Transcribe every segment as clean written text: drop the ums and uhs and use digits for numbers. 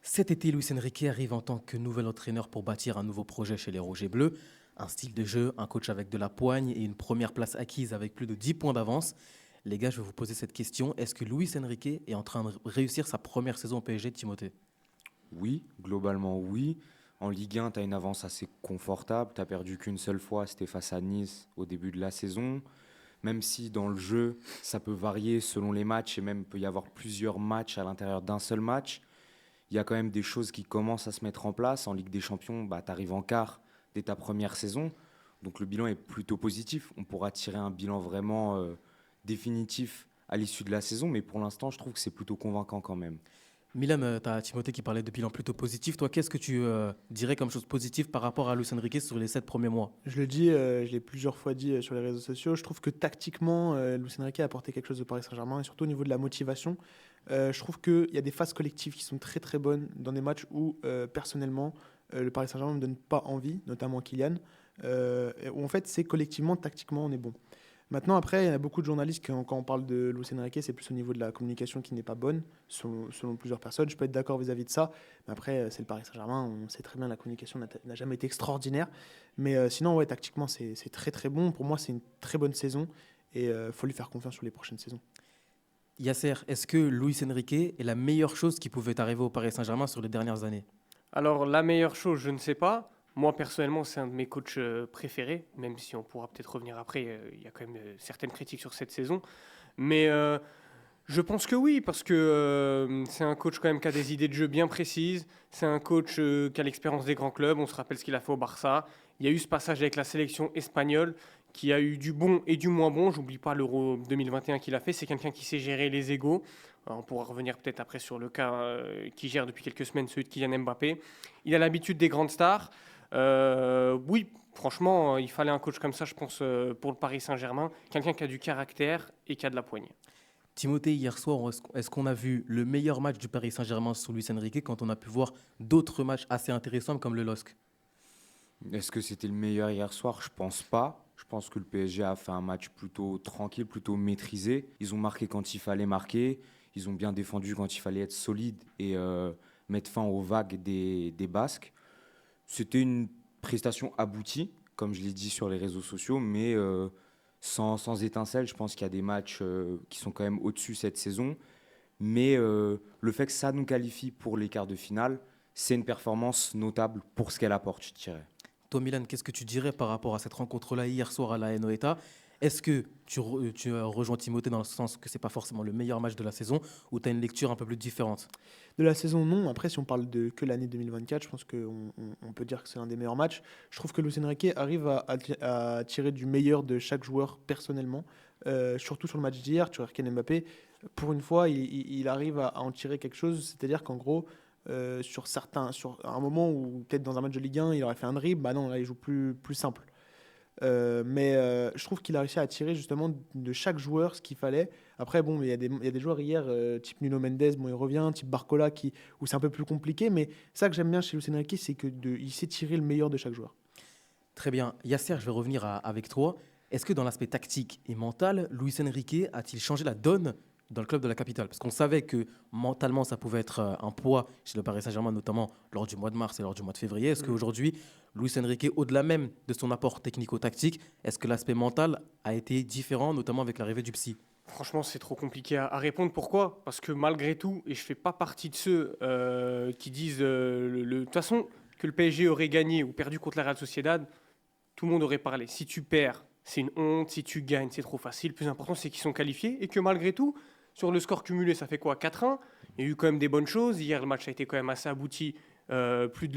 Cet été, Luis Enrique arrive en tant que nouvel entraîneur pour bâtir un nouveau projet chez les Rouges et Bleus. Un style de jeu, un coach avec de la poigne et une première place acquise avec plus de 10 points d'avance. Les gars, je vais vous poser cette question. Est-ce que Luis Enrique est en train de réussir sa première saison au PSG de Timothée? Oui, globalement oui. En Ligue 1, tu as une avance assez confortable. Tu perdu qu'une seule fois, c'était face à Nice au début de la saison. Même si dans le jeu, ça peut varier selon les matchs et même peut y avoir plusieurs matchs à l'intérieur d'un seul match, il y a quand même des choses qui commencent à se mettre en place. En Ligue des Champions, tu arrives en quart dès ta première saison. Donc le bilan est plutôt positif. On pourra tirer un bilan vraiment définitif à l'issue de la saison, mais pour l'instant, je trouve que c'est plutôt convaincant quand même. Milan, tu as Timothée qui parlait de bilan plutôt positif. Toi, qu'est-ce que tu dirais comme chose positive par rapport à Luis Enrique sur les 7 premiers mois? Je le dis, je l'ai plusieurs fois dit sur les réseaux sociaux, je trouve que tactiquement, Luis Enrique a apporté quelque chose au Paris Saint-Germain, et surtout au niveau de la motivation. Je trouve qu'il y a des phases collectives qui sont très très bonnes dans des matchs où, personnellement, le Paris Saint-Germain ne me donne pas envie, notamment Kylian, où en fait, c'est collectivement, tactiquement, on est bon. Maintenant, après, il y a beaucoup de journalistes qui, quand on parle de Luis Enrique, c'est plus au niveau de la communication qui n'est pas bonne, selon plusieurs personnes. Je peux être d'accord vis-à-vis de ça. Mais après, c'est le Paris Saint-Germain. On sait très bien que la communication n'a jamais été extraordinaire. Mais sinon, ouais, tactiquement, c'est très très bon. Pour moi, c'est une très bonne saison. Et il faut lui faire confiance sur les prochaines saisons. Yasser, est-ce que Luis Enrique est la meilleure chose qui pouvait arriver au Paris Saint-Germain sur les dernières années? Alors, la meilleure chose, je ne sais pas. Moi, personnellement, c'est un de mes coachs préférés, même si on pourra peut-être revenir après. Il y a quand même certaines critiques sur cette saison. Mais je pense que oui, parce que c'est un coach quand même qui a des idées de jeu bien précises. C'est un coach qui a l'expérience des grands clubs. On se rappelle ce qu'il a fait au Barça. Il y a eu ce passage avec la sélection espagnole qui a eu du bon et du moins bon. J'oublie pas l'Euro 2021 qu'il a fait. C'est quelqu'un qui sait gérer les égos. On pourra revenir peut-être après sur le cas qui gère depuis quelques semaines, celui de Kylian Mbappé. Il a l'habitude des grandes stars. Oui, franchement, il fallait un coach comme ça, je pense, pour le Paris Saint-Germain. Quelqu'un qui a du caractère et qui a de la poigne. Timothée, hier soir, est-ce qu'on a vu le meilleur match du Paris Saint-Germain sous Luis Enrique quand on a pu voir d'autres matchs assez intéressants comme le LOSC? Est-ce que c'était le meilleur hier soir? Je pense pas. Je pense que le PSG a fait un match plutôt tranquille, plutôt maîtrisé. Ils ont marqué quand il fallait marquer. Ils ont bien défendu quand il fallait être solide et mettre fin aux vagues des Basques. C'était une prestation aboutie, comme je l'ai dit sur les réseaux sociaux, mais sans étincelle. Je pense qu'il y a des matchs qui sont quand même au-dessus cette saison. Mais le fait que ça nous qualifie pour les quarts de finale, c'est une performance notable pour ce qu'elle apporte, je dirais. Toi, Milan, qu'est-ce que tu dirais par rapport à cette rencontre-là hier soir à la Noeta? Est-ce que tu rejoins Timothée dans le sens que c'est pas forcément le meilleur match de la saison ou tu as une lecture un peu plus différente? De la saison, non. Après, si on parle de que l'année 2024, je pense qu'on peut dire que c'est un des meilleurs matchs. Je trouve que Luis Enrique arrive à tirer du meilleur de chaque joueur personnellement. Surtout sur le match d'hier, tu vois, Kylian Mbappé, pour une fois, il arrive à en tirer quelque chose. C'est-à-dire qu'en gros, sur un moment où peut-être dans un match de Ligue 1, il aurait fait un dribble, bah non, là, il joue plus simple. Mais je trouve qu'il a réussi à tirer justement de chaque joueur ce qu'il fallait. Après, bon, il y a des joueurs hier, type Nuno Mendes, bon, il revient, type Barcola, où c'est un peu plus compliqué. Mais ça que j'aime bien chez Luis Enrique, c'est il sait tirer le meilleur de chaque joueur. Très bien. Yasser, je vais revenir avec toi. Est-ce que dans l'aspect tactique et mental, Luis Enrique a-t-il changé la donne dans le club de la capitale? Parce qu'on savait que mentalement, ça pouvait être un poids chez le Paris Saint-Germain, notamment lors du mois de mars et lors du mois de février. Est-ce qu'aujourd'hui, Luis Enrique, au-delà même de son apport technico-tactique, est-ce que l'aspect mental a été différent, notamment avec l'arrivée du psy? Franchement, c'est trop compliqué à répondre. Pourquoi? Parce que malgré tout, et je fais pas partie de ceux qui disent de toute façon que le PSG aurait gagné ou perdu contre la Real Sociedad, tout le monde aurait parlé. Si tu perds, c'est une honte. Si tu gagnes, c'est trop facile. Le plus important, c'est qu'ils sont qualifiés et que malgré tout, sur le score cumulé, ça fait quoi? 4-1. Il y a eu quand même des bonnes choses. Hier, le match a été quand même assez abouti. Plus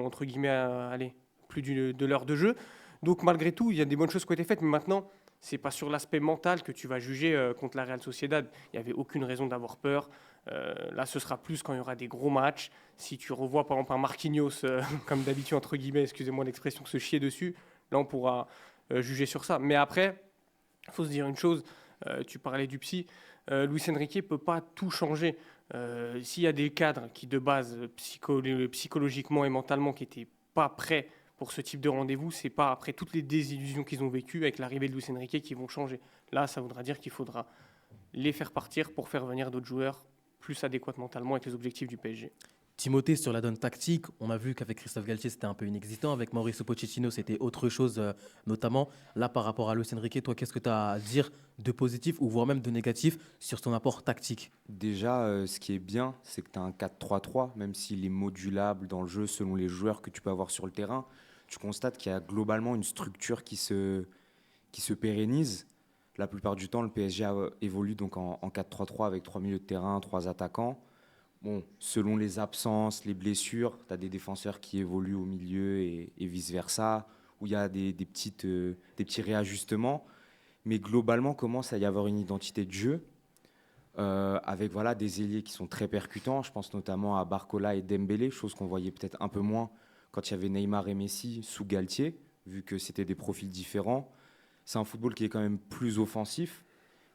entre guillemets, allez, de l'heure de jeu. Donc malgré tout, il y a des bonnes choses qui ont été faites. Mais maintenant, c'est pas sur l'aspect mental que tu vas juger contre la Real Sociedad. Il n'y avait aucune raison d'avoir peur. Là, ce sera plus quand il y aura des gros matchs. Si tu revois par exemple un Marquinhos, comme d'habitude, entre guillemets, excusez-moi l'expression, se chier dessus, là, on pourra juger sur ça. Mais après, il faut se dire une chose, tu parlais du psy, Luis Enrique ne peut pas tout changer. S'il y a des cadres qui, de base, psychologiquement et mentalement, qui n'étaient pas prêts pour ce type de rendez-vous, c'est pas après toutes les désillusions qu'ils ont vécues avec l'arrivée de Luis Enrique qui vont changer. Là, ça voudra dire qu'il faudra les faire partir pour faire venir d'autres joueurs plus adéquats mentalement avec les objectifs du PSG. Timothée, sur la donne tactique, on a vu qu'avec Christophe Galtier, c'était un peu inexistant. Avec Mauricio Pochettino, c'était autre chose, notamment. Là, par rapport à Luis Enrique, toi, qu'est-ce que tu as à dire de positif ou voire même de négatif sur son apport tactique? Déjà, ce qui est bien, c'est que tu as un 4-3-3, même s'il est modulable dans le jeu selon les joueurs que tu peux avoir sur le terrain. Tu constates qu'il y a globalement une structure qui se pérennise. La plupart du temps, le PSG évolue donc en 4-3-3 avec trois milieux de terrain, trois attaquants. Bon, selon les absences, les blessures, tu as des défenseurs qui évoluent au milieu et vice-versa, où il y a des petits réajustements. Mais globalement, commence à y avoir une identité de jeu avec voilà, des ailiers qui sont très percutants. Je pense notamment à Barcola et Dembélé, chose qu'on voyait peut-être un peu moins quand il y avait Neymar et Messi sous Galtier, vu que c'était des profils différents. C'est un football qui est quand même plus offensif,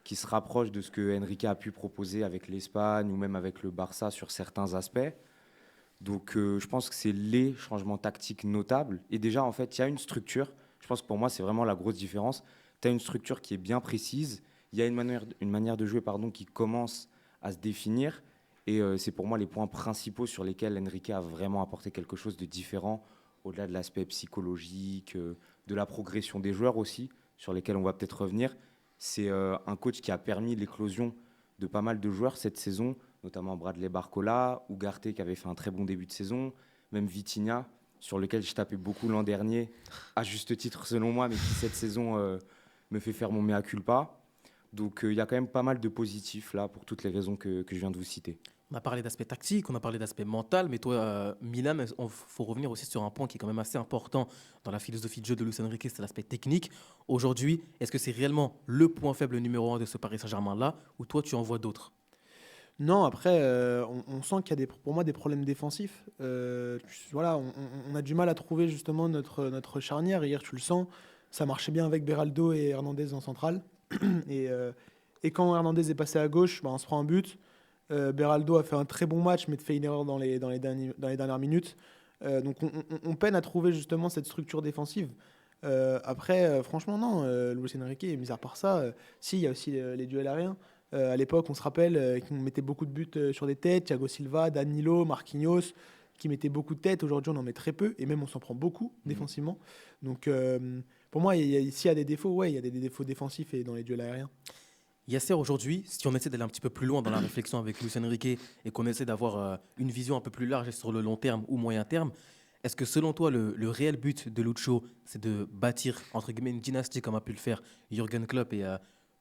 qui se rapproche de ce que Enrique a pu proposer avec l'Espagne ou même avec le Barça sur certains aspects. Donc je pense que c'est les changements tactiques notables. Et déjà, en fait, il y a une structure. Je pense que pour moi, c'est vraiment la grosse différence. Tu as une structure qui est bien précise. Il y a une manière de jouer qui commence à se définir. Et c'est pour moi les points principaux sur lesquels Enrique a vraiment apporté quelque chose de différent, au-delà de l'aspect psychologique, de la progression des joueurs aussi, sur lesquels on va peut-être revenir. C'est un coach qui a permis l'éclosion de pas mal de joueurs cette saison, notamment Bradley Barcola, Ugarte qui avait fait un très bon début de saison, même Vitinha, sur lequel je tapais beaucoup l'an dernier, à juste titre selon moi, mais qui cette saison me fait faire mon mea culpa. Donc il y a quand même pas mal de positifs là, pour toutes les raisons que je viens de vous citer. On a parlé d'aspect tactique, on a parlé d'aspect mental, mais toi, Milan, il faut revenir aussi sur un point qui est quand même assez important dans la philosophie de jeu de Luis Enrique, c'est l'aspect technique. Aujourd'hui, est-ce que c'est réellement le point faible numéro un de ce Paris Saint-Germain-là, ou toi, tu en vois d'autres? Non, après, on sent qu'il y a pour moi des problèmes défensifs. Voilà, on a du mal à trouver justement notre charnière. Hier, tu le sens, ça marchait bien avec Beraldo et Hernandez en centrale. Et, euh, et quand Hernandez est passé à gauche, bah, on se prend un but. Beraldo a fait un très bon match, mais fait une erreur dans les dernières minutes. Donc on peine à trouver justement cette structure défensive. Après, franchement, non. Luis Enrique, mis à part ça, si, il y a aussi les duels aériens. À l'époque, on se rappelle qu'on mettait beaucoup de buts sur des têtes. Thiago Silva, Danilo, Marquinhos, qui mettaient beaucoup de têtes. Aujourd'hui, on en met très peu, et même on s'en prend beaucoup défensivement. Donc, pour moi, s'il y a des défauts, ouais, il y a des défauts défensifs et dans les duels aériens. Yasser, aujourd'hui, si on essaie d'aller un petit peu plus loin dans la réflexion avec Luis Enrique et qu'on essaie d'avoir une vision un peu plus large sur le long terme ou moyen terme, est-ce que selon toi, le réel but de Lucho, c'est de bâtir, entre guillemets, une dynastie comme a pu le faire Jürgen Klopp et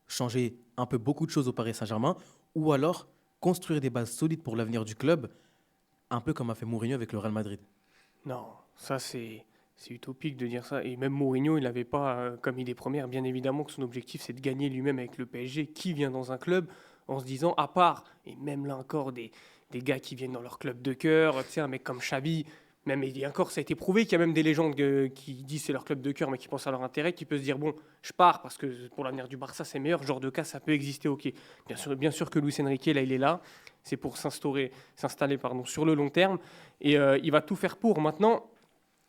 changer un peu beaucoup de choses au Paris Saint-Germain, ou alors construire des bases solides pour l'avenir du club, un peu comme a fait Mourinho avec le Real Madrid? Non, ça c'est utopique de dire ça. Et même Mourinho, il n'avait pas comme idée première, bien évidemment, que son objectif c'est de gagner lui-même avec le PSG. Qui vient dans un club en se disant, à part, et même là encore, des gars qui viennent dans leur club de cœur, tu sais, un mec comme Xavi, même et encore, ça a été prouvé qu'il y a même des légendes qui disent c'est leur club de cœur, mais qui pensent à leur intérêt, qui peut se dire, bon, je pars parce que pour l'avenir du Barça, c'est meilleur. Ce genre de cas, ça peut exister, ok. Bien sûr que Luis Enrique, là, il est là. C'est pour s'installer sur le long terme. Et il va tout faire pour. Maintenant,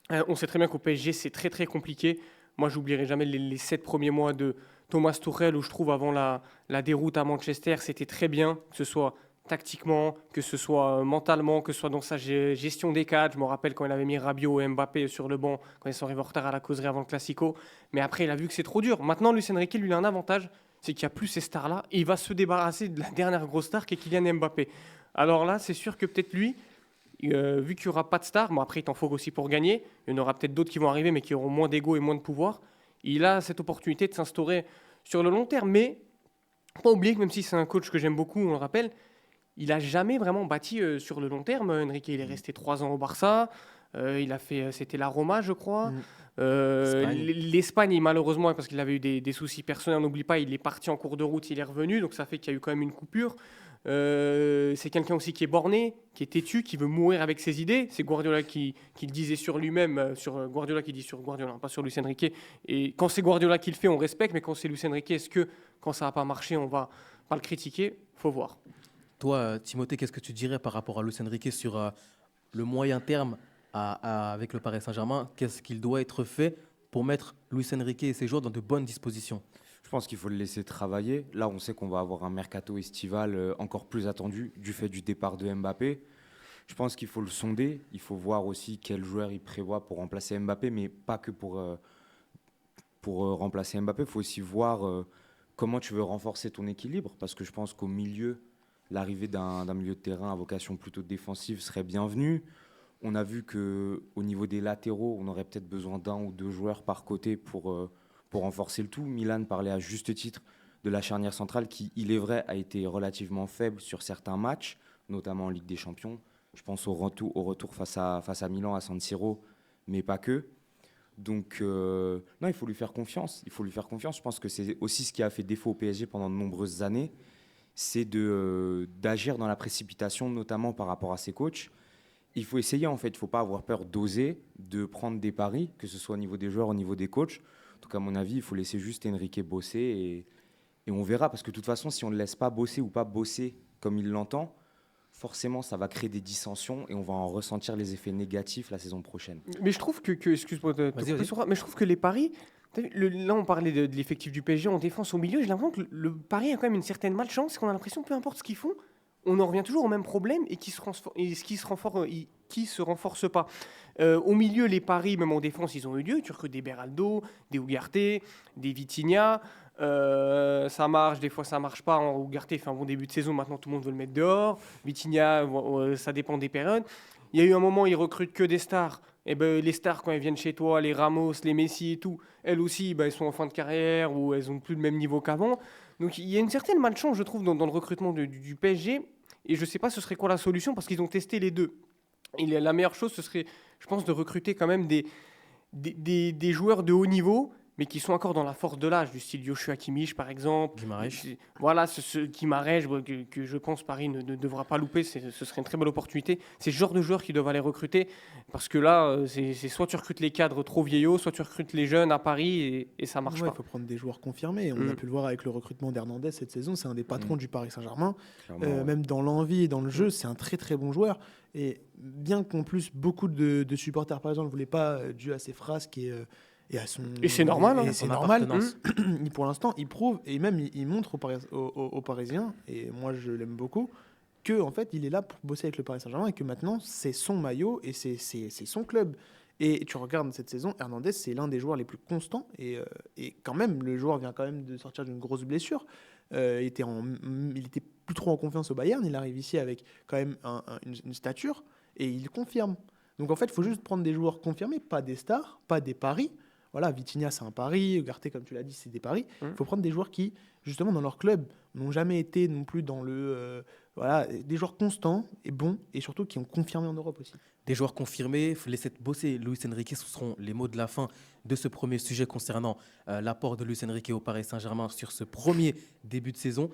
on sait très bien qu'au PSG, c'est très très compliqué. Moi, j'oublierai jamais les 7 premiers mois de Thomas Tuchel, où je trouve avant la déroute à Manchester, c'était très bien, que ce soit tactiquement, que ce soit mentalement, que ce soit dans sa gestion des cadres. Je me rappelle quand il avait mis Rabiot et Mbappé sur le banc, quand ils sont arrivés en retard à la causerie avant le Classico. Mais après, il a vu que c'est trop dur. Maintenant, Luis Enrique, lui, il a un avantage, c'est qu'il n'y a plus ces stars-là, et il va se débarrasser de la dernière grosse star qui est Kylian Mbappé. Alors là, c'est sûr que peut-être lui, vu qu'il n'y aura pas de star, bon après il t'en faut aussi pour gagner, il y en aura peut-être d'autres qui vont arriver mais qui auront moins d'ego et moins de pouvoir, il a cette opportunité de s'instaurer sur le long terme, mais pas oublier que même si c'est un coach que j'aime beaucoup, on le rappelle, il n'a jamais vraiment bâti sur le long terme. Enrique, il est resté 3 ans au Barça, il a fait, c'était la Roma je crois, l'Espagne malheureusement parce qu'il avait eu des soucis personnels, on n'oublie pas, il est parti en cours de route, il est revenu, donc ça fait qu'il y a eu quand même une coupure. C'est quelqu'un aussi qui est borné, qui est têtu, qui veut mourir avec ses idées. C'est Guardiola qui le disait sur lui-même, sur Guardiola qui dit sur Guardiola, pas sur Luis Enrique. Et quand c'est Guardiola qui le fait, on respecte, mais quand c'est Luis Enrique, est-ce que quand ça n'a pas marché, on va pas le critiquer? Faut voir. Toi, Timothée, qu'est-ce que tu dirais par rapport à Luis Enrique sur le moyen terme avec le Paris Saint-Germain? Qu'est-ce qu'il doit être fait pour mettre Luis Enrique et ses joueurs dans de bonnes dispositions? Je pense qu'il faut le laisser travailler. Là, on sait qu'on va avoir un mercato estival encore plus attendu du fait du départ de Mbappé. Je pense qu'il faut le sonder. Il faut voir aussi quel joueur il prévoit pour remplacer Mbappé, mais pas que pour remplacer Mbappé. Il faut aussi voir comment tu veux renforcer ton équilibre, parce que je pense qu'au milieu, l'arrivée d'un milieu de terrain à vocation plutôt défensive serait bienvenue. On a vu qu'au niveau des latéraux, on aurait peut-être besoin d'un ou deux joueurs par côté pour renforcer le tout. Milan parlait à juste titre de la charnière centrale qui, il est vrai, a été relativement faible sur certains matchs, notamment en Ligue des Champions. Je pense au retour face à Milan, à San Siro, mais pas que. Donc, non, il faut lui faire confiance. Il faut lui faire confiance. Je pense que c'est aussi ce qui a fait défaut au PSG pendant de nombreuses années, c'est d'agir dans la précipitation, notamment par rapport à ses coachs. Il faut essayer, en fait. Il ne faut pas avoir peur d'oser, de prendre des paris, que ce soit au niveau des joueurs, au niveau des coachs. Donc, à mon avis, il faut laisser juste Enrique bosser et on verra. Parce que de toute façon, si on ne le laisse pas bosser ou pas bosser comme il l'entend, forcément, ça va créer des dissensions et on va en ressentir les effets négatifs la saison prochaine. Mais je trouve excuse-moi de te Vas-y, couper vas-y. sur ça, mais je trouve que les paris, t'as vu, là on parlait de l'effectif du PSG en défense au milieu, j'ai l'impression que le pari a quand même une certaine malchance, qu'on a l'impression que peu importe ce qu'ils font, on en revient toujours au même problème et qui se renforce pas. Au milieu, les paris, même en défense, ils ont eu lieu. Tu recrutes des Beraldo, des Ugarte, des Vitinha. Ça marche, des fois ça marche pas. Ugarte fait un bon début de saison, maintenant tout le monde veut le mettre dehors. Vitinha, ça dépend des périodes. Il y a eu un moment, ils recrutent que des stars. Et ben, les stars, quand elles viennent chez toi, les Ramos, les Messi et tout, elles aussi, ben, elles sont en fin de carrière ou elles ont plus le même niveau qu'avant. Donc il y a une certaine malchance, je trouve, dans le recrutement du PSG. Et je sais pas ce serait quoi la solution parce qu'ils ont testé les deux. Et la meilleure chose, ce serait, je pense, de recruter quand même des joueurs de haut niveau, mais qui sont encore dans la force de l'âge, du style Joshua Kimmich, par exemple. Guimarães. Voilà, ce Guimarães, que je pense Paris ne devra pas louper. Ce serait une très belle opportunité. C'est ce genre de joueurs qui doivent aller recruter. Parce que là, c'est soit tu recrutes les cadres trop vieillots, soit tu recrutes les jeunes à Paris et ça marche Ouais, pas. il faut prendre des joueurs confirmés. On Mm. a pu le voir avec le recrutement d'Hernandez cette saison. C'est un des patrons du Paris Saint-Germain. Clairement, ouais. Même dans l'envie et dans le jeu, c'est un très très bon joueur. Et bien qu'en plus, beaucoup de supporters, par exemple, ne voulaient pas, dû à ses frasques et à son. Et c'est normal, hein. Et c'est Son normal. appartenance. Pour l'instant, il prouve et même il montre aux Parisiens, et moi je l'aime beaucoup, que en fait, il est là pour bosser avec le Paris Saint-Germain et que maintenant, c'est son maillot et c'est son club. Et tu regardes cette saison, Hernandez, c'est l'un des joueurs les plus constants. Et quand même, le joueur vient quand même de sortir d'une grosse blessure. Il était plus trop en confiance au Bayern. Il arrive ici avec quand même une stature et il confirme. Donc en fait, il faut juste prendre des joueurs confirmés, pas des stars, pas des paris. Voilà, Vitinha, c'est un pari. Ugarte, comme tu l'as dit, c'est des paris. Il faut prendre des joueurs qui, justement, dans leur club, n'ont jamais été non plus dans le... voilà, des joueurs constants et bons, et surtout qui ont confirmé en Europe aussi. Des joueurs confirmés, il faut laisser bosser Luis Enrique. Ce seront les mots de la fin de ce premier sujet concernant l'apport de Luis Enrique au Paris Saint-Germain sur ce premier début de saison.